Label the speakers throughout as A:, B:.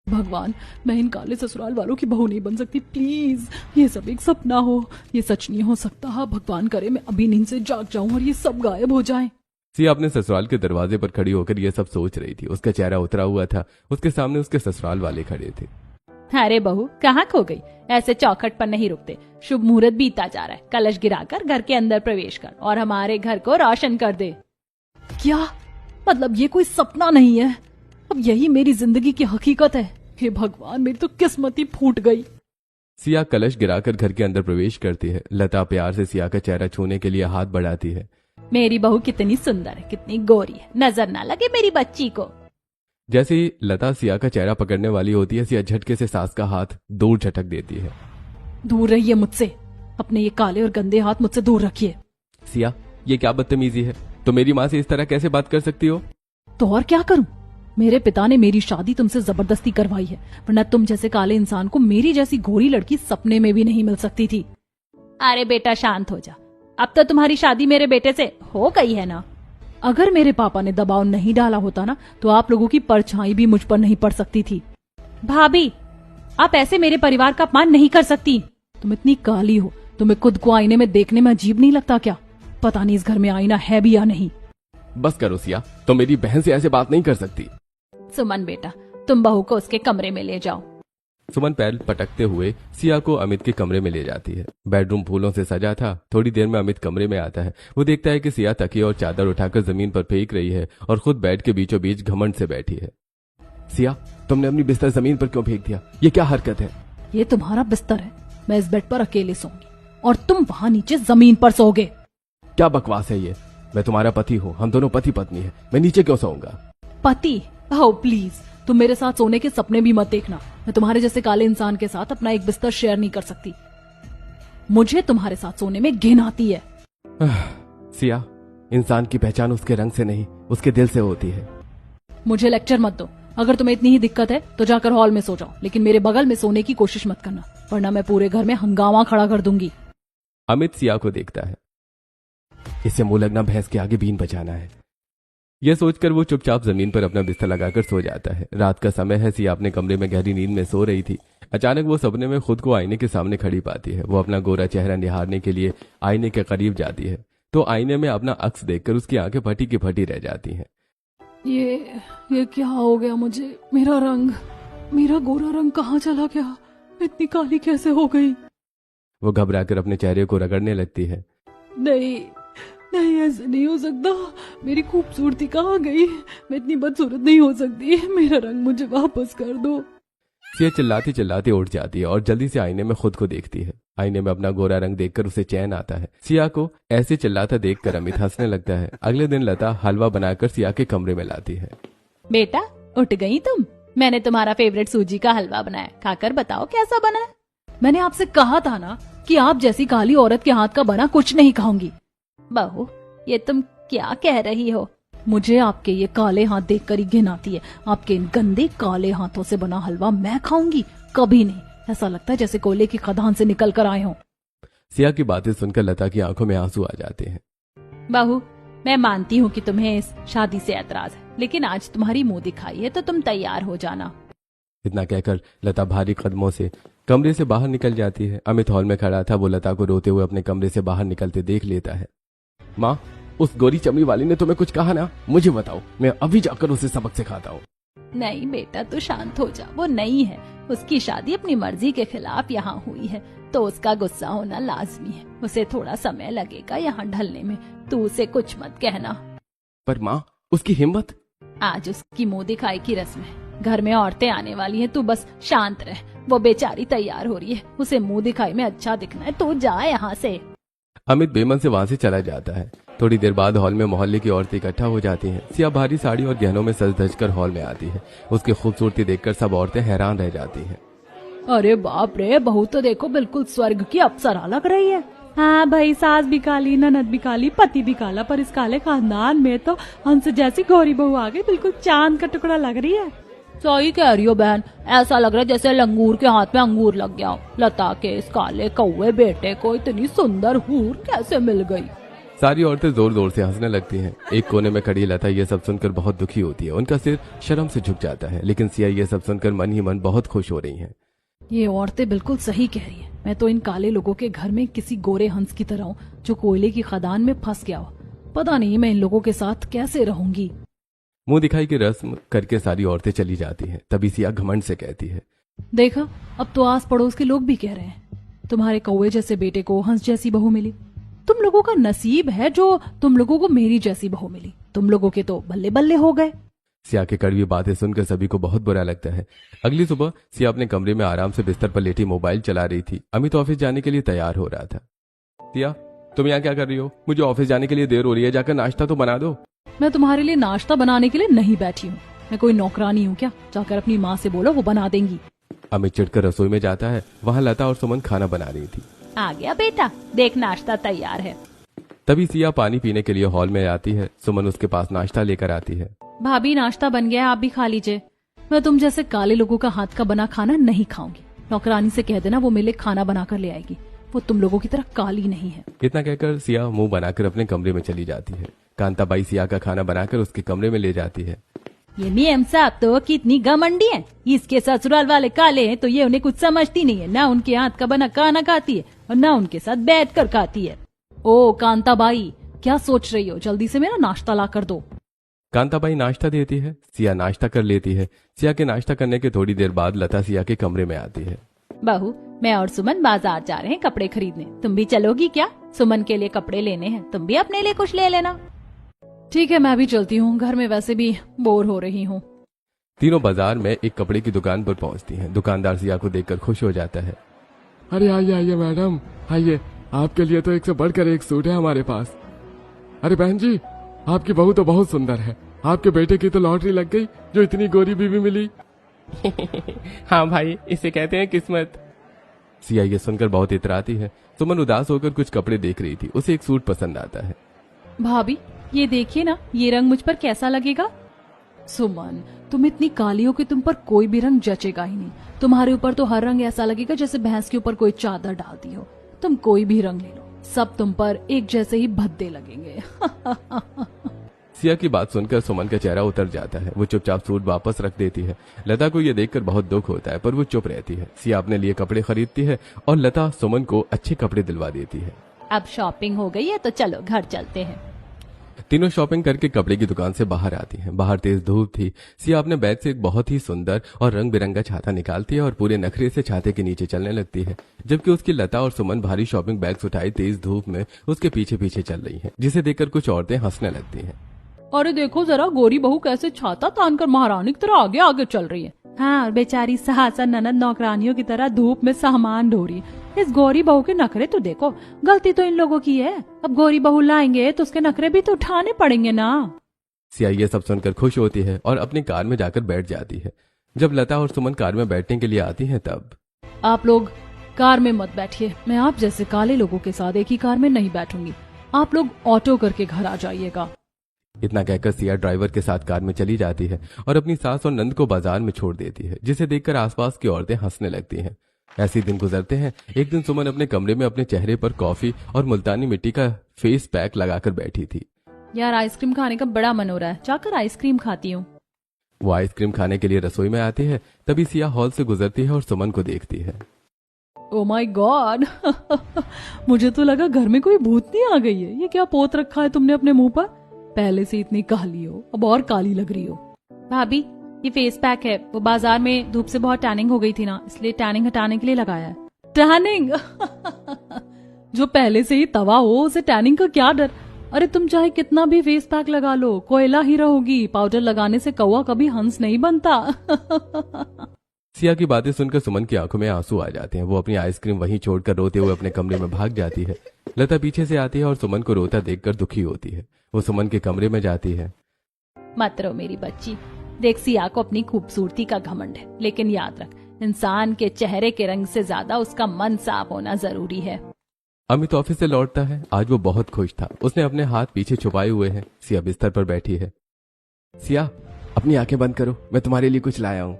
A: भगवान, मैं इन काले ससुराल वालों की बहू नहीं बन सकती, प्लीज। ये सब एक सपना हो, ये सच नहीं हो सकता। भगवान करे मैं अभी नींद से जाग जाऊं और ये सब गायब हो जाए।
B: सिया अपने ससुराल के दरवाजे पर खड़ी होकर ये सब सोच रही थी। उसका चेहरा उतरा हुआ था। उसके सामने उसके ससुराल वाले खड़े थे।
C: अरे बहू, कहाँ खो गई? ऐसे चौखट पर नहीं रुकते। शुभ मुहूर्त बीता जा रहा है। कलश गिराकर घर के अंदर प्रवेश कर और हमारे घर को रोशन कर दे।
A: क्या मतलब? ये कोई सपना नहीं है, अब यही मेरी जिंदगी की हकीकत है। हे भगवान, मेरी तो किस्मत ही फूट गई।
B: सिया कलश गिराकर घर के अंदर प्रवेश करती है। लता प्यार से सिया का चेहरा छूने के लिए हाथ बढ़ाती है।
C: मेरी बहू कितनी सुंदर है, कितनी गोरी है, नजर ना लगे मेरी बच्ची को।
B: जैसे ही लता सिया का चेहरा पकड़ने वाली होती है, सिया झटके से सास का हाथ दूर झटक देती है।
A: दूर रहिए मुझसे, अपने ये काले और गंदे हाथ मुझसे दूर रखिए।
B: सिया, ये क्या बदतमीजी है? तो मेरी माँ से इस तरह कैसे बात कर सकती हो?
A: तो और क्या करूं? मेरे पिता ने मेरी शादी तुमसे जबरदस्ती करवाई है, वरना तुम जैसे काले इंसान को मेरी जैसी गोरी लड़की सपने में भी नहीं मिल सकती थी।
C: अरे बेटा शांत हो जा, अब तो तुम्हारी शादी मेरे बेटे से हो गई है ना।
A: अगर मेरे पापा ने दबाव नहीं डाला होता ना, तो आप लोगों की परछाई भी मुझ पर नहीं पड़ सकती थी।
C: भाभी, आप ऐसे मेरे परिवार का अपमान नहीं कर सकती।
A: तुम इतनी काली हो, तुम्हें खुद को आईने में देखने में अजीब नहीं लगता क्या? पता नहीं इस घर में आईना है भी या नहीं।
B: बस करो सिया, तो मेरी बहन से ऐसे बात नहीं कर सकती।
C: सुमन बेटा, तुम बहू को उसके कमरे में ले जाओ।
B: सुमन पैर पटकते हुए सिया को अमित के कमरे में ले जाती है। बेडरूम फूलों से सजा था। थोड़ी देर में अमित कमरे में आता है। वो देखता है कि सिया तकिया और चादर उठाकर जमीन पर फेंक रही है और खुद बेड के बीचों बीच घमंड से बैठी है। सिया, तुमने अपनी बिस्तर जमीन पर क्यों फेंक दिया? ये क्या हरकत है?
A: ये तुम्हारा बिस्तर है, मैं इस बेड पर अकेले सोऊंगी और तुम वहाँ नीचे जमीन पर सोओगे।
B: क्या बकवास है ये? मैं तुम्हारा पति हूँ, हम दोनों पति पत्नी है, मैं नीचे क्यों सोऊंगा?
A: पति? ओह प्लीज, तुम मेरे साथ सोने के सपने भी मत देखना। मैं तुम्हारे जैसे काले इंसान के साथ अपना एक बिस्तर शेयर नहीं कर सकती। मुझे तुम्हारे साथ सोने में घिन आती है।
B: सिया, इंसान की पहचान उसके रंग से नहीं, उसके दिल से होती है।
A: मुझे लेक्चर मत दो। अगर तुम्हें इतनी ही दिक्कत है तो जाकर हॉल में सो जाओ, लेकिन मेरे बगल में सोने की कोशिश मत करना, वरना मैं पूरे घर में हंगामा खड़ा कर दूंगी।
B: अमित सिया को देखता है। इसे मुंह लगना भैंस के आगे बीन बजाना है। यह सोचकर वो चुपचाप जमीन पर अपना बिस्तर लगाकर सो जाता है। रात का समय है। सिया अपने कमरे में गहरी नींद में सो रही थी। अचानक वो सपने में खुद को आईने के सामने खड़ी पाती है। वो अपना गोरा चेहरा निहारने के लिए आईने के करीब जाती है तो आईने में अपना अक्स देखकर उसकी आंखें फटी की फटी रह जाती हैं।
A: ये क्या हो गया मुझे? मेरा रंग, मेरा गोरा रंग कहाँ चला गया? इतनी काली कैसे हो गई?
B: वो घबराकर अपने चेहरे को रगड़ने लगती है।
A: नहीं नहीं, ऐसे नहीं हो सकता। मेरी खूबसूरती कहाँ गई? मैं इतनी बदसूरत नहीं हो सकती। मेरा रंग मुझे वापस कर दो।
B: सिया चिल्लाती चिल्लाती उठ जाती है और जल्दी से आईने में खुद को देखती है। आईने में अपना गोरा रंग देखकर उसे चैन आता है। सिया को ऐसे चिल्लाता देखकर अमित हंसने लगता है। अगले दिन लता हलवा बनाकर सिया के कमरे में लाती है।
C: बेटा, उठ गई तुम? मैंने तुम्हारा फेवरेट सूजी का हलवा बनाया, खाकर बताओ कैसा बना है।
A: मैंने आपसे कहा था ना कि आप जैसी काली औरत के हाथ का बना कुछ नहीं खाऊंगी।
C: बहू, ये तुम क्या कह रही हो?
A: मुझे आपके ये काले हाथ देखकर ही घिन आती है। आपके इन गंदे काले हाथों से बना हलवा मैं खाऊंगी? कभी नहीं। ऐसा लगता है जैसे कोयले की खदान से निकल कर आए हों।
B: सिया की बातें सुनकर लता की आंखों में आंसू आ जाते हैं।
C: बहू, मैं मानती हूँ कि तुम्हें इस शादी से ऐतराज है, लेकिन आज तुम्हारी मुंह दिखाई है तो तुम तैयार हो जाना।
B: इतना कहकर लता भारी कदमों से कमरे से बाहर निकल जाती है। अमित हॉल में खड़ा था। वो लता को रोते हुए अपने कमरे से बाहर निकलते देख लेता है। माँ, उस गोरी चमड़ी वाली ने तुम्हें कुछ कहा ना? मुझे बताओ, मैं अभी जाकर उसे सबक सिखाता हूँ।
C: नहीं बेटा, तू शांत हो जा। वो नहीं है, उसकी शादी अपनी मर्जी के खिलाफ यहाँ हुई है तो उसका गुस्सा होना लाजमी है। उसे थोड़ा समय लगेगा यहाँ ढलने में। तू उसे कुछ मत कहना।
B: पर माँ, उसकी हिम्मत।
C: आज उसकी मुंह दिखाई की रस्म है। घर में औरतें आने वाली हैं, तू बस शांत रह। वो बेचारी तैयार हो रही है, उसे मुंह दिखाई में अच्छा दिखना है। तू जा यहाँ से।
B: अमित बेमन से वहां से चला जाता है। थोड़ी देर बाद हॉल में मोहल्ले की औरतें इकट्ठा हो जाती हैं। सिया भारी साड़ी और गहनों में सज धज कर हॉल में आती है। उसकी खूबसूरती देखकर सब औरतें हैरान रह जाती हैं।
A: अरे बाप रे, बहू तो देखो बिल्कुल स्वर्ग की अप्सरा लग रही है।
C: हाँ भाई, सास भी काली, ननद भी काली, पति भी काला, पर इस काले खानदान में तो हंस जैसी गौरी बहू आ गई। बिल्कुल चांद का टुकड़ा लग रही है।
A: सही कह रही हो बहन, ऐसा लग रहा है जैसे लंगूर के हाथ में अंगूर लग गया हो। लता के इस काले कौवे बेटे को इतनी सुंदर हूर कैसे मिल गई?
B: सारी औरतें जोर जोर से हंसने लगती हैं। एक कोने में खड़ी लता ये सब सुनकर बहुत दुखी होती है। उनका सिर शर्म से झुक जाता है, लेकिन सिया ये सब सुनकर मन ही मन बहुत खुश हो रही हैं।
A: ये औरतें बिल्कुल सही कह रही हैं। मैं तो इन काले लोगों के घर में किसी गोरे हंस की तरह हूँ जो कोयले की खदान में फंस गया हो। पता नहीं मैं इन लोगों के साथ कैसे रहूंगी।
B: मुंह दिखाई की रस्म करके सारी औरतें चली जाती हैं। तभी सिया घमंड से कहती है,
A: देखा, अब तो आस पड़ोस के लोग भी कह रहे हैं तुम्हारे कौवे जैसे बेटे को हंस जैसी बहू मिली। तुम लोगों का नसीब है जो तुम लोगों को मेरी जैसी बहू मिली। तुम लोगों के तो बल्ले बल्ले हो गए।
B: सिया की कड़वी बातें सुनकर सभी को बहुत बुरा लगता है। अगली सुबह सिया अपने कमरे में आराम से बिस्तर पर लेटी मोबाइल चला रही थी। अमित ऑफिस जाने के लिए तैयार हो रहा था। सिया, तुम यहाँ क्या कर रही हो? मुझे ऑफिस जाने के लिए देर हो रही है, जाकर नाश्ता तो बना दो।
A: मैं तुम्हारे लिए नाश्ता बनाने के लिए नहीं बैठी हूँ। मैं कोई नौकरानी हूँ क्या? जाकर अपनी माँ से बोलो, वो बना देंगी।
B: अमित चिढ़कर रसोई में जाता है। वहाँ लता और सुमन खाना बना रही थी।
C: आ गया बेटा, देख नाश्ता तैयार है।
B: तभी सिया पानी पीने के लिए हॉल में आती है। सुमन उसके पास नाश्ता लेकर आती है।
A: भाभी, नाश्ता बन गया है, आप भी खा लीजिए। मैं तुम जैसे काले लोगों का हाथ का बना खाना नहीं खाऊंगी। नौकरानी से कह देना वो मेरे लिए खाना बना कर ले आएगी। वो तुम लोगों की तरह काली नहीं है।
B: इतना कहकर सिया मुंह बनाकर अपने कमरे में चली जाती है। कांताबाई सिया का खाना बनाकर उसके कमरे में ले जाती है।
C: ये मेम साहब तो कितनी घमंडी है। इसके ससुराल वाले काले हैं तो ये उन्हें कुछ समझती नहीं है। ना उनके हाथ का बना खाना खाती है और ना उनके साथ बैठ कर खाती है।
A: ओ कांताबाई, क्या सोच रही हो? जल्दी से मेरा नाश्ता ला कर दो।
B: कांताबाई नाश्ता देती है। सिया नाश्ता कर लेती है। सिया के नाश्ता करने के थोड़ी देर बाद लता सिया के कमरे में आती है।
C: बहू, मैं और सुमन बाजार जा रहे हैं कपड़े खरीदने। तुम भी चलोगी क्या? सुमन के लिए कपड़े लेने हैं, तुम भी अपने लिए कुछ ले लेना।
A: ठीक है, मैं भी चलती हूँ। घर में वैसे भी बोर हो रही हूँ।
B: तीनों बाजार में एक कपड़े की दुकान पर पहुंचती हैं। दुकानदार सिया को देखकर खुश हो जाता है।
D: अरे आइए आइए मैडम, आइए, आपके लिए तो एक से बढ़कर एक सूट है हमारे पास। अरे बहन जी, आपकी बहू तो बहुत सुंदर है। आपके बेटे की तो लॉटरी लग गई जो इतनी गोरी बीवी मिली।
B: हाँ भाई, इसे कहते हैं किस्मत। सिया ये सुनकर बहुत इतराती है। सुमन उदास होकर कुछ कपड़े देख रही थी। उसे एक सूट पसंद आता है।
A: भाभी, ये देखिए ना, ये रंग मुझ पर कैसा लगेगा? सुमन, तुम इतनी काली हो कि तुम पर कोई भी रंग जचेगा ही नहीं। तुम्हारे ऊपर तो हर रंग ऐसा लगेगा जैसे भैंस के ऊपर कोई चादर डालती हो। तुम कोई भी रंग ले लो, सब तुम पर एक जैसे ही भद्दे लगेंगे।
B: सिया की बात सुनकर सुमन का चेहरा उतर जाता है। वो चुपचाप सूट वापस रख देती है। लता को यह देखकर बहुत दुख होता है, पर वो चुप रहती है। सिया अपने लिए कपड़े खरीदती है और लता सुमन को अच्छे कपड़े दिलवा देती है।
C: अब शॉपिंग हो गई है तो चलो घर चलते हैं।
B: तीनों शॉपिंग करके कपड़े की दुकान से बाहर आती हैं। बाहर तेज धूप थी। सिया अपने बैग से एक बहुत ही सुंदर और रंग बिरंगा छाता निकालती है और पूरे नखरे से छाते के नीचे चलने लगती है, जबकि उसकी लता और सुमन भारी शॉपिंग बैग्स उठाई तेज धूप में उसके पीछे पीछे चल रही हैं, जिसे देखकर कुछ औरतें हंसने लगती हैं।
A: अरे देखो जरा, गोरी बहू कैसे छाता तानकर महारानी की तरह आगे आगे चल रही है।
C: हाँ, और बेचारी सहसा ननद नौकरानियों की तरह धूप में सामान ढो रही है। इस गोरी बहू के नखरे तो देखो। गलती तो इन लोगों की है। अब गोरी बहू लाएंगे तो उसके नखरे भी तो उठाने पड़ेंगे ना।
B: सिया ये सब सुनकर खुश होती है और अपनी कार में जाकर बैठ जाती है। जब लता और सुमन कार में बैठने के लिए आती हैं तब
A: आप लोग कार में मत बैठिए। मैं आप जैसे काले लोगों के साथ एक ही कार में नहीं बैठूंगी। आप लोग ऑटो करके घर आ जाइएगा।
B: इतना कहकर सिया ड्राइवर के साथ कार में चली जाती है और अपनी सास और नंद को बाजार में छोड़ देती है, जिसे देखकर आसपास की औरतें हंसने लगती हैं। ऐसे दिन गुजरते हैं। एक दिन सुमन अपने कमरे में अपने चेहरे पर कॉफी और मुल्तानी मिट्टी का फेस पैक लगाकर बैठी थी।
A: यार, आइसक्रीम खाने का बड़ा मन हो रहा है, जाकर आइसक्रीम खाती हूँ।
B: वो आइसक्रीम खाने के लिए रसोई में आती है। तभी सिया हॉल से गुजरती है और सुमन को देखती है।
A: ओ माय गॉड, मुझे तो लगा घर में कोई भूतनी आ गई है। ये क्या पोत रखा है तुमने अपने मुंह पर? पहले से इतनी काली हो, अब और काली लग रही हो।
C: भाभी, ये फेस पैक है। वो बाजार में धूप से बहुत टैनिंग हो गई थी ना, इसलिए टैनिंग हटाने के लिए लगाया है।
A: टैनिंग? जो पहले से ही तवा हो उसे टैनिंग का क्या डर? अरे तुम चाहे कितना भी फेस पैक लगा लो, कोयला ही रहोगी। पाउडर लगाने से कौवा कभी हंस नहीं बनता।
B: सिया की बातें सुनकर सुमन की आंखों में आंसू आ जाते हैं। वो अपनी आइसक्रीम वहीं छोड़कर रोते हुए अपने कमरे में भाग जाती है। लता पीछे से आती है और सुमन को रोता देखकर दुखी होती है। वो सुमन के कमरे में जाती है।
C: मत रो मेरी बच्ची। देख, सिया को अपनी खूबसूरती का घमंड है, लेकिन याद रख, इंसान के चेहरे के रंग से ज्यादा उसका मन साफ होना जरूरी है।
B: अमित ऑफिस से लौटता है। आज वो बहुत खुश था। उसने अपने हाथ पीछे छुपाए हुए हैं। सिया बिस्तर पर बैठी है। सिया, अपनी आंखें बंद करो, मैं तुम्हारे लिए कुछ लाया हूँ।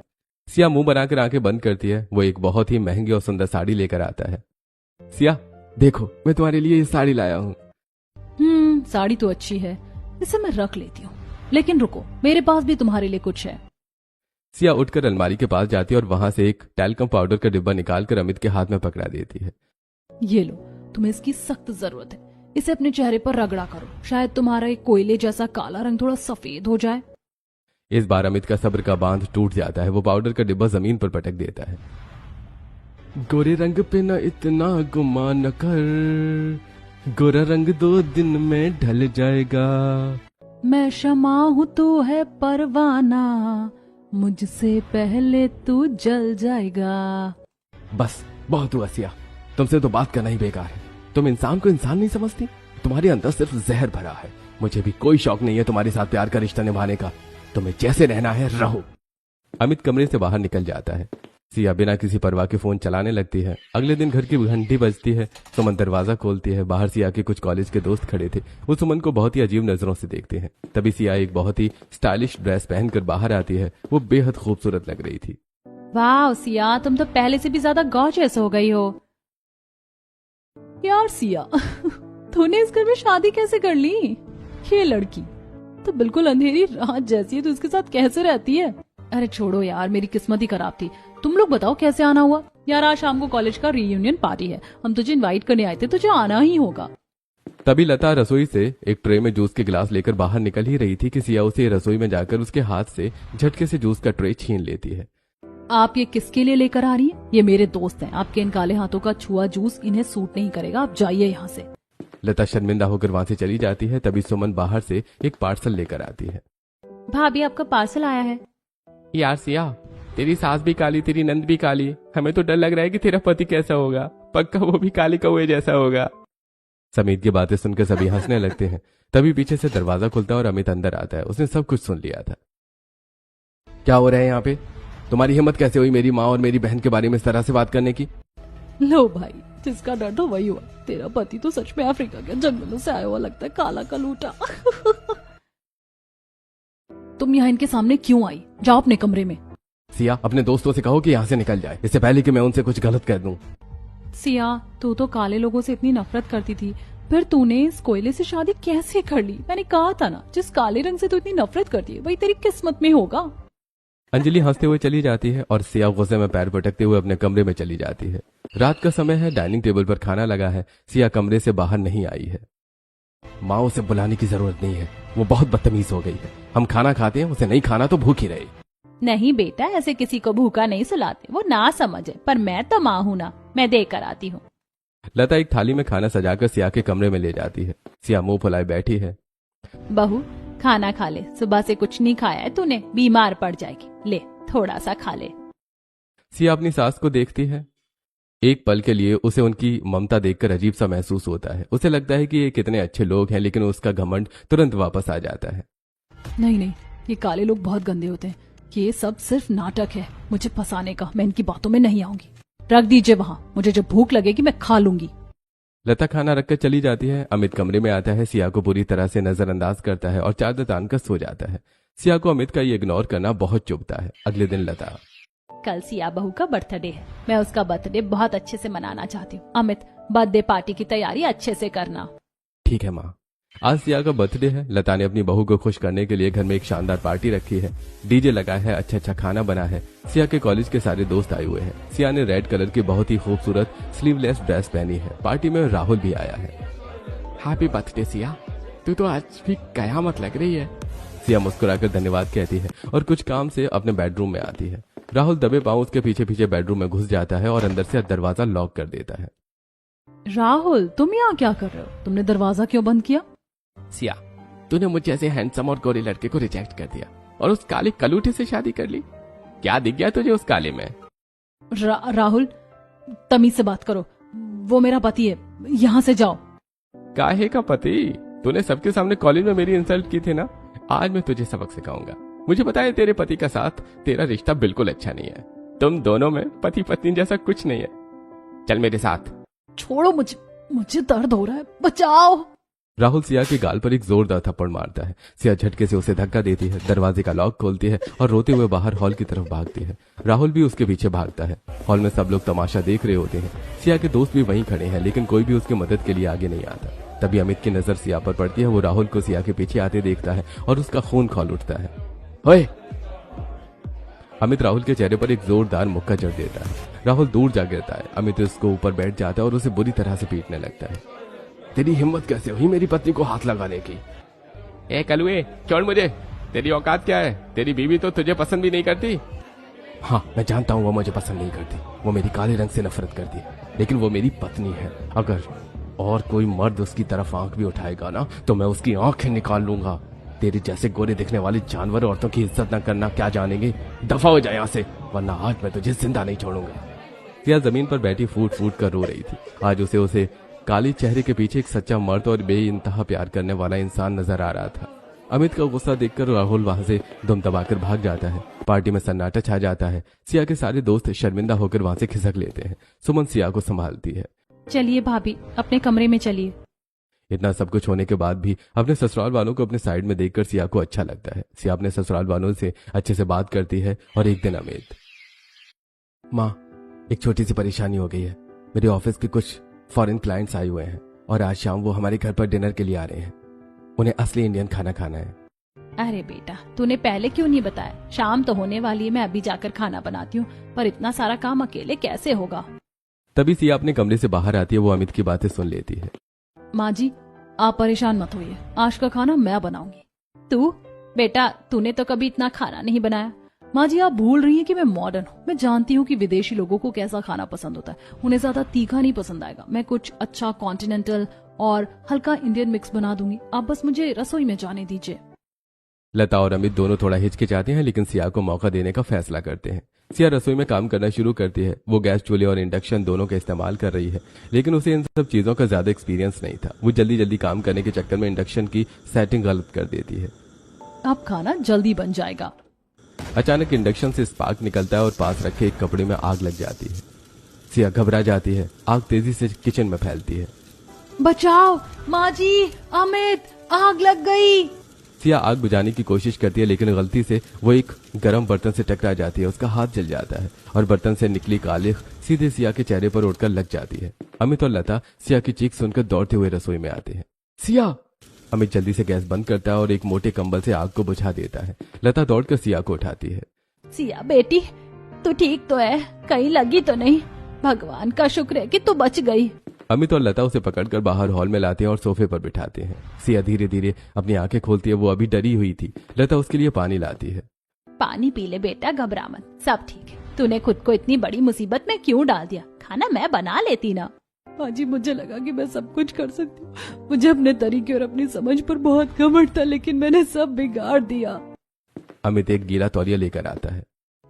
B: सिया मुंह बनाकर आंखें बंद करती है। वो एक बहुत ही महंगी और सुंदर साड़ी लेकर आता है। सिया देखो, मैं तुम्हारे लिए ये साड़ी लाया हूँ।
A: साड़ी तो अच्छी है, इसे मैं रख लेती हूँ। लेकिन रुको, मेरे पास भी तुम्हारे लिए कुछ है।
B: सिया उठकर अलमारी के पास जाती है और वहां से एक टैल्कम पाउडर का डिब्बा निकालकर अमित के हाथ में पकड़ा देती है।
A: ये लो, तुम्हें इसकी सख्त जरूरत है। इसे अपने चेहरे पर रगड़ा करो, शायद तुम्हारा एक कोयले जैसा काला रंग थोड़ा सफेद हो जाए।
B: इस बार अमित का सब्र का बांध टूट जाता है। वो पाउडर का डिब्बा जमीन पर पटक देता है। गोरे रंग पे न इतना गुमान न कर, गोरा रंग 2 दिन में ढल जाएगा।
A: मैं शमा हूँ, तू है परवाना, मुझसे पहले तू जल जाएगा।
B: बस बहुत हुआ सिया, तुमसे तो बात करना ही बेकार है। तुम इंसान को इंसान नहीं समझती, तुम्हारे अंदर सिर्फ जहर भरा है। मुझे भी कोई शौक नहीं है तुम्हारे साथ प्यार का रिश्ता निभाने का। तुम्हें जैसे रहना है रहो। अमित कमरे से बाहर निकल जाता है। सिया बिना किसी परवाह के फोन चलाने लगती है। अगले दिन घर की घंटी बजती है। सुमन दरवाजा खोलती है। बाहर सिया के कुछ कॉलेज के दोस्त खड़े थे। वो सुमन को बहुत ही अजीब नजरों से देखते हैं। तभी सिया एक बहुत ही स्टाइलिश ड्रेस पहनकर बाहर आती है। वो बेहद खूबसूरत लग रही थी।
A: वाह सिया, तुम तो पहले से भी ज्यादा गॉर्जियस हो गई हो। यार सिया, तूने इस घर में शादी कैसे कर ली? ये लड़की तो बिल्कुल अंधेरी रात जैसी है, तो इसके साथ कैसे रहती है? अरे छोड़ो यार, मेरी किस्मत ही खराब थी। तुम लोग बताओ कैसे आना हुआ? यार आज शाम को कॉलेज का रीयूनियन पार्टी है, हम तुझे इनवाइट करने आए थे, तुझे आना ही होगा।
B: तभी लता रसोई से एक ट्रे में जूस के गिलास लेकर बाहर निकल ही रही थी कि सिया उसे रसोई में जाकर उसके हाथ से झटके से जूस का ट्रे छीन लेती है।
A: आप ये किसके लिए लेकर आ रही हैं? ये मेरे दोस्त हैं। आपके इन काले हाथों का छुआ जूस इन्हें सूट नहीं करेगा, आप जाइए यहाँ से।
B: लता शर्मिंदा होकर वहां से चली जाती है। तभी सुमन बाहर से एक पार्सल लेकर आती है।
A: भाभी आपका पार्सल आया है।
B: यार सिया, तेरी सास भी काली, तेरी नंद भी काली। हमें तो डर लग रहा है कि तेरा पति कैसा होगा। पक्का वो भी काली कौवे जैसा होगा। समीत की बातें सुनकर सभी हंसने लगते हैं। तभी पीछे से दरवाजा खुलता है और अमित अंदर आता है। उसने सब कुछ सुन लिया था। क्या हो रहा है यहाँ पे? तुम्हारी हिम्मत कैसे हुई मेरी माँ और मेरी बहन के बारे में इस तरह से बात करने की?
A: लो भाई, जिसका डर था वही हुआ। तेरा पति तो सच में अफ्रीका के जंगलों से आया हुआ लगता है, काला कलूटा। तुम यहाँ इनके सामने क्यों आई? जाओ अपने कमरे में।
B: सिया, अपने दोस्तों से कहो कि यहाँ से निकल जाए, इससे पहले कि मैं उनसे कुछ गलत कर दूं।
A: सिया, तू तो काले लोगों से इतनी नफरत करती थी, फिर तूने इस कोयले से शादी कैसे कर ली? मैंने कहा था ना, जिस काले रंग से तू इतनी नफरत करती है वही तेरी किस्मत में होगा।
B: अंजलि हंसते हुए चली जाती है और सिया गुस्से में पैर पटकते हुए अपने कमरे में चली जाती है। रात का समय है। डाइनिंग टेबल पर खाना लगा है। सिया कमरे से बाहर नहीं आई है। माँ, उसे बुलाने की जरूरत नहीं है, वो बहुत बदतमीज हो गई है। हम खाना खाते हैं, उसे नहीं खाना तो भूखी रहे।
C: नहीं बेटा, ऐसे किसी को भूखा नहीं सुलाते, वो ना समझे। पर मैं तो माँ हूँ ना, मैं देकर आती हूँ।
B: लता एक थाली में खाना सजाकर सिया के कमरे में ले जाती है। सिया मुंह फुलाए बैठी है।
C: बहू खाना खा ले, सुबह से कुछ नहीं खाया है तूने, बीमार पड़ जाएगी। ले थोड़ा सा खा ले।
B: सिया अपनी सास को देखती है। एक पल के लिए उसे उनकी ममता देखकर अजीब सा महसूस होता है। उसे लगता है कि ये कितने अच्छे लोग हैं, लेकिन उसका घमंड तुरंत वापस आ जाता है।
A: नहीं नहीं, ये काले लोग बहुत गंदे होते हैं। ये सब सिर्फ नाटक है मुझे फंसाने का। मैं इनकी बातों में नहीं आऊंगी। रख दीजिए वहां, मुझे जब भूख लगेगी मैं खा लूंगी।
B: लता खाना रखकर चली जाती है। अमित कमरे में आता है, सिया को पूरी तरह से नजरअंदाज करता है और चादर तानकर सो जाता है। सिया को अमित का ये इग्नोर करना बहुत चुभता है। अगले दिन लता,
C: कल सिया बहू का बर्थडे है, मैं उसका बर्थडे बहुत अच्छे से मनाना चाहती हूँ। अमित, बर्थडे पार्टी की तैयारी अच्छे से करना।
B: ठीक है माँ। आज सिया का बर्थडे है। लता ने अपनी बहू को खुश करने के लिए घर में एक शानदार पार्टी रखी है। डीजे लगा है, अच्छा खाना बना है। सिया के कॉलेज के सारे दोस्त आए हुए हैं। सिया ने रेड कलर की बहुत ही खूबसूरत स्लीवलेस ड्रेस पहनी है। पार्टी में राहुल भी आया है।
D: हैप्पी बर्थडे सिया, तू तो आज भी कयामत लग रही है।
B: सिया मुस्कुराकर धन्यवाद कहती है और कुछ काम से अपने बेडरूम में आती है। राहुल दबे पांव उसके पीछे पीछे बेडरूम में घुस जाता है और अंदर से दरवाजा लॉक कर देता है।
A: राहुल, तुम यहाँ क्या कर रहे हो? तुमने दरवाजा क्यों बंद किया?
D: सिया, तूने मुझे ऐसे हैंडसम और गोरे लड़के को रिजेक्ट कर दिया और उस काले कलूटे से शादी कर ली। क्या दिख गया तुझे उस काले में?
A: राहुल, तमीज से बात करो। वो मेरा पति है, यहाँ से जाओ।
B: काहे का पति? तूने सबके सामने कॉलेज में मेरी इंसल्ट की थी ना। आज मैं तुझे सबक सिखाऊंगा। मुझे पता है तेरे पति का साथ तेरा रिश्ता बिल्कुल अच्छा नहीं है। तुम दोनों में पति पत्नी जैसा कुछ नहीं है। चल मेरे साथ।
A: छोड़ो मुझे दर्द हो रहा है, बचाओ।
B: राहुल सिया के गाल पर एक जोरदार थप्पड़ मारता है। सिया झटके से उसे धक्का देती है, दरवाजे का लॉक खोलती है और रोते हुए बाहर हॉल की तरफ भागती है। राहुल भी उसके पीछे भागता है। हॉल में सब लोग तमाशा देख रहे होते हैं। सिया के दोस्त भी वहीं खड़े हैं, लेकिन कोई भी उसकी मदद के लिए आगे नहीं आता। तभी अमित की नजर सिया पर पड़ती है। वो राहुल को सिया के पीछे आते देखता है और उसका खून खौल उठता है। ओए! अमित राहुल के चेहरे पर एक जोरदार मुक्का जड़ देता है। राहुल दूर जा गिरता है। अमित उसको ऊपर बैठ जाता है और उसे बुरी तरह से पीटने लगता है। तेरी हिम्मत कैसे हुई मेरी पत्नी को हाथ लगाने की? ए कलुए, छोड़ मुझे। तेरी औकात क्या है? तेरी बीवी तो तुझे पसंद भी नहीं करती। हाँ, मैं जानता हूँ वो मुझे पसंद नहीं करती। वो मेरी काले रंग से नफरत करती है, लेकिन वो मेरी पत्नी है। अगर और कोई मर्द उसकी तरफ आंख भी उठाएगा ना, तो मैं उसकी आंखें निकाल लूंगा। तेरे जैसे गोरे दिखने वाले जानवर औरतों की इज्जत न करना क्या जानेंगे? दफा हो जाए यहाँ से, वरना आज मैं तुझे जिंदा नहीं छोड़ूंगा। सिया जमीन पर बैठी फूट फूट कर रो रही थी। आज उसे काली चेहरे के पीछे एक सच्चा मर्द और बेइंतहा प्यार करने वाला इंसान नजर आ रहा था। अमित का गुस्सा देखकर राहुल वहां से दुम दबाकर भाग जाता है। पार्टी में सन्नाटा छा जाता है। सिया के सारे दोस्त शर्मिंदा होकर वहां से खिसक लेते हैं। सुमन सिया को संभालती है।
A: चलिए भाभी, अपने कमरे में चलिए।
B: इतना सब कुछ होने के बाद भी अपने ससुराल वालों को अपने साइड में देखकर सिया को अच्छा लगता है। सिया अपने ससुराल वालों से अच्छे से बात करती है। और एक दिन अमित, माँ, एक छोटी सी परेशानी हो गई है। मेरे ऑफिस के कुछ फॉरेन क्लाइंट्स आए हुए हैं और आज शाम वो हमारे घर पर डिनर के लिए आ रहे हैं। उन्हें असली इंडियन खाना खाना है।
C: अरे बेटा, तूने पहले क्यों नहीं बताया? शाम तो होने वाली है, मैं अभी जाकर खाना बनाती हूँ, पर इतना सारा काम अकेले कैसे होगा?
B: तभी सिया अपने कमरे से बाहर आती है। वो अमित की बातें सुन लेती है।
A: माँ जी, आप परेशान मत होइए, आज का खाना मैं बनाऊंगी।
C: तू? बेटा, तूने तो कभी इतना खाना नहीं बनाया।
A: माँ जी, आप भूल रही हैं कि मैं मॉडर्न हूँ। मैं जानती हूँ कि विदेशी लोगों को कैसा खाना पसंद होता है। उन्हें ज्यादा तीखा नहीं पसंद आएगा। मैं कुछ अच्छा कॉन्टिनेंटल और हल्का इंडियन मिक्स बना दूंगी। आप बस मुझे रसोई में जाने दीजिए।
B: लता और अमित दोनों थोड़ा हिचकिचाते हैं, लेकिन सिया को मौका देने का फैसला करते हैं। सिया रसोई में काम करना शुरू करती है। वो गैस चूल्हे और इंडक्शन दोनों का इस्तेमाल कर रही है, लेकिन उसे इन सब चीजों का ज्यादा एक्सपीरियंस नहीं था। वो जल्दी जल्दी काम करने के चक्कर में इंडक्शन की सेटिंग गलत कर देती है।
A: आप खाना जल्दी बन जाएगा।
B: अचानक इंडक्शन से स्पार्क निकलता है और पास रखे एक कपड़े में आग लग जाती है। सिया घबरा जाती है। आग तेजी से किचन में फैलती है।
A: बचाओ माँ जी, अमित, आग लग गई।
B: सिया आग बुझाने की कोशिश करती है, लेकिन गलती से वो एक गर्म बर्तन से टकरा जाती है। उसका हाथ जल जाता है और बर्तन से निकली कालिख सीधे सिया के चेहरे पर उड़कर लग जाती है। अमित और लता सिया की चीख सुनकर दौड़ते हुए रसोई में आते हैं। सिया! अमित जल्दी से गैस बंद करता है और एक मोटे कंबल से आग को बुझा देता है। लता दौड़कर सिया को उठाती है।
C: सिया बेटी, तू ठीक तो है? कहीं लगी तो नहीं? भगवान का शुक्र है कि तू बच गई।
B: अमित और लता उसे पकड़कर बाहर हॉल में लाते हैं और सोफे पर बिठाते हैं। सिया धीरे धीरे अपनी आंखें खोलती है। वो अभी डरी हुई थी। लता उसके लिए पानी लाती है।
C: पानी पी ले बेटा, घबरा मत, सब ठीक है। तूने खुद को इतनी बड़ी मुसीबत में क्यों डाल दिया? खाना मैं बना लेती ना।
A: माँ जी, मुझे लगा कि मैं सब कुछ कर सकती हूँ। मुझे अपने तरीके और अपनी समझ पर बहुत घमंड था, लेकिन मैंने सब बिगाड़ दिया।
B: अमित एक गीला तौलिया लेकर आता है।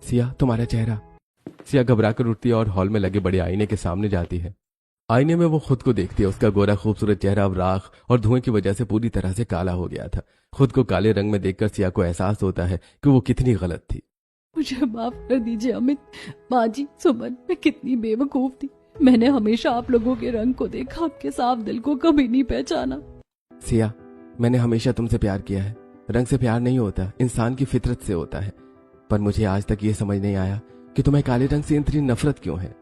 B: सिया, तुम्हारा चेहरा। सिया घबराकर उठती है और हॉल में लगे बड़े आईने के सामने जाती है। आईने में वो खुद को देखती है। उसका गोरा खूबसूरत चेहरा अब राख और धुएं की वजह से पूरी तरह से काला हो गया था। खुद को काले रंग में देखकर सिया को एहसास होता है कि वो कितनी गलत थी।
A: मुझे माफ कर दीजिए अमित, माँ जी, सुमन, मैं कितनी बेवकूफ थी। मैंने हमेशा आप लोगों के रंग को देखा, आपके साफ दिल को कभी नहीं पहचाना।
B: सिया, मैंने हमेशा तुमसे प्यार किया है। रंग से प्यार नहीं होता, इंसान की फितरत से होता है। पर मुझे आज तक ये समझ नहीं आया कि तुम्हें काले रंग से इतनी नफरत क्यों है।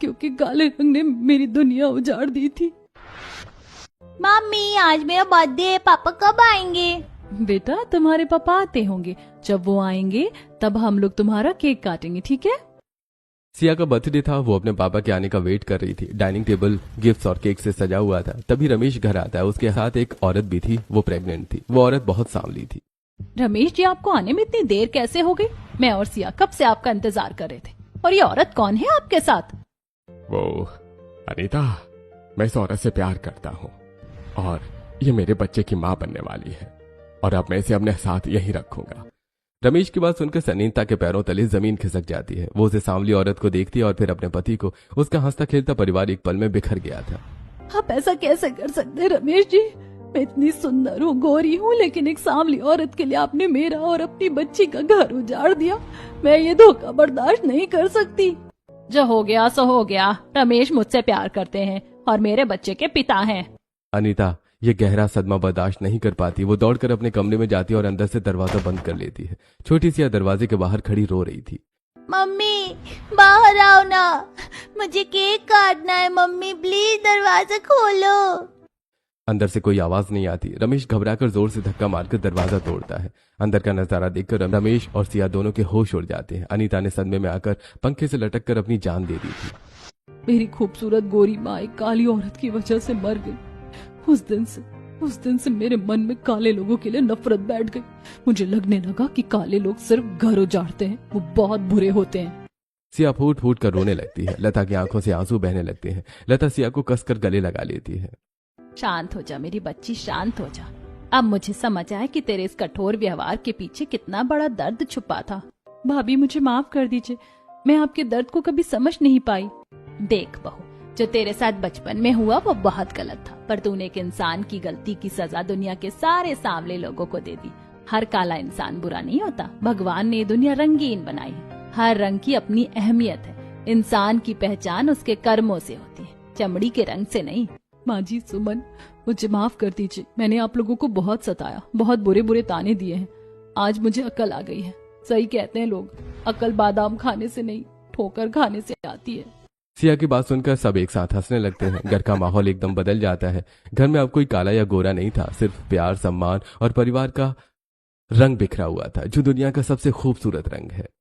A: क्योंकि काले रंग ने मेरी दुनिया उजाड़ दी थी।
C: मम्मी, आज मेरा बर्थडे है, पापा कब आएंगे?
A: बेटा, तुम्हारे पापा आते होंगे। जब वो आएंगे तब हम लोग तुम्हारा केक काटेंगे, ठीक है?
B: सिया का बर्थडे था। वो अपने पापा के आने का वेट कर रही थी। डाइनिंग टेबल गिफ्ट्स और केक से सजा हुआ था। तभी रमेश घर आता है। उसके साथ एक औरत भी थी। वो प्रेग्नेंट थी। वो औरत बहुत सांवली थी।
C: रमेश जी, आपको आने में इतनी देर कैसे हो गई? मैं और सिया कब से आपका इंतजार कर रहे थे। और ये औरत कौन है आपके साथ?
D: वो अनीता, मैं इस औरत से प्यार करता हूँ और ये मेरे बच्चे की माँ बनने वाली है और अब मैं इसे अपने साथ यहीं रखूंगा।
B: रमेश की बात सुनकर सनीता के पैरों तले जमीन खिसक जाती है। वो उसे सांवली औरत को देखती है और फिर अपने पति को। उसका हंसता खेलता परिवार एक पल में बिखर गया था।
A: आप ऐसा कैसे कर सकते हैं रमेश जी? मैं इतनी सुंदर हूँ, गोरी हूँ, लेकिन एक सांवली औरत के लिए आपने मेरा और अपनी बच्ची का घर उजाड़ दिया। मैं ये धोखा बर्दाश्त नहीं कर सकती।
C: जो हो गया सो हो गया। रमेश मुझसे प्यार करते हैं और मेरे बच्चे के पिता हैं।
B: अनीता ये गहरा सदमा बर्दाश्त नहीं कर पाती। वो दौड़कर अपने कमरे में जाती है और अंदर से दरवाजा बंद कर लेती है। छोटी सी दरवाजे के बाहर खड़ी रो रही थी।
C: मम्मी, बाहर आओ ना, मुझे केक काटना है। मम्मी प्लीज दरवाजा खोलो।
B: अंदर से कोई आवाज नहीं आती। रमेश घबराकर जोर से धक्का मारकर दरवाजा तोड़ता है। अंदर का नजारा देखकर रमेश और सिया दोनों के होश उड़ जाते हैं। अनीता ने सदमे में आकर पंखे से लटक कर अपनी जान दे दी थी।
A: मेरी खूबसूरत गोरी माँ एक काली औरत की वजह से मर गई। उस दिन से मेरे मन में काले लोगों के लिए नफरत बैठ गई। मुझे लगने लगा कि काले लोग सिर्फ घर उजाड़ते हैं, वो बहुत बुरे होते हैं।
B: सिया फूट फूट कर रोने लगती है। लता की आंखों से आंसू बहने लगते हैं। लता सिया को कसकर गले लगा लेती है।
C: शांत हो जा मेरी बच्ची, शांत हो जा। अब मुझे समझ आया कि तेरे इस कठोर व्यवहार के पीछे कितना बड़ा दर्द छुपा था।
A: भाभी मुझे माफ कर दीजिए, मैं आपके दर्द को कभी समझ नहीं पाई।
C: देख बहू, जो तेरे साथ बचपन में हुआ वो बहुत गलत था, पर तूने एक इंसान की गलती की सजा दुनिया के सारे सांवले लोगों को दे दी। हर काला इंसान बुरा नहीं होता। भगवान ने ये दुनिया रंगीन बनाई है। हर रंग की अपनी अहमियत है। इंसान की पहचान उसके कर्मों से होती है, चमड़ी के रंग से नहीं।
A: माँ जी, सुमन, मुझे माफ कर दीजिए। मैंने आप लोगों को बहुत सताया, बहुत बुरे बुरे ताने दिए हैं। आज मुझे अकल आ गई है। सही कहते हैं लोग, अकल बादाम खाने से नहीं, ठोकर खाने से आती है।
B: सिया की बात सुनकर सब एक साथ हंसने लगते हैं। घर का माहौल एकदम बदल जाता है। घर में अब कोई काला या गोरा नहीं था, सिर्फ प्यार, सम्मान और परिवार का रंग बिखरा हुआ था, जो दुनिया का सबसे खूबसूरत रंग है।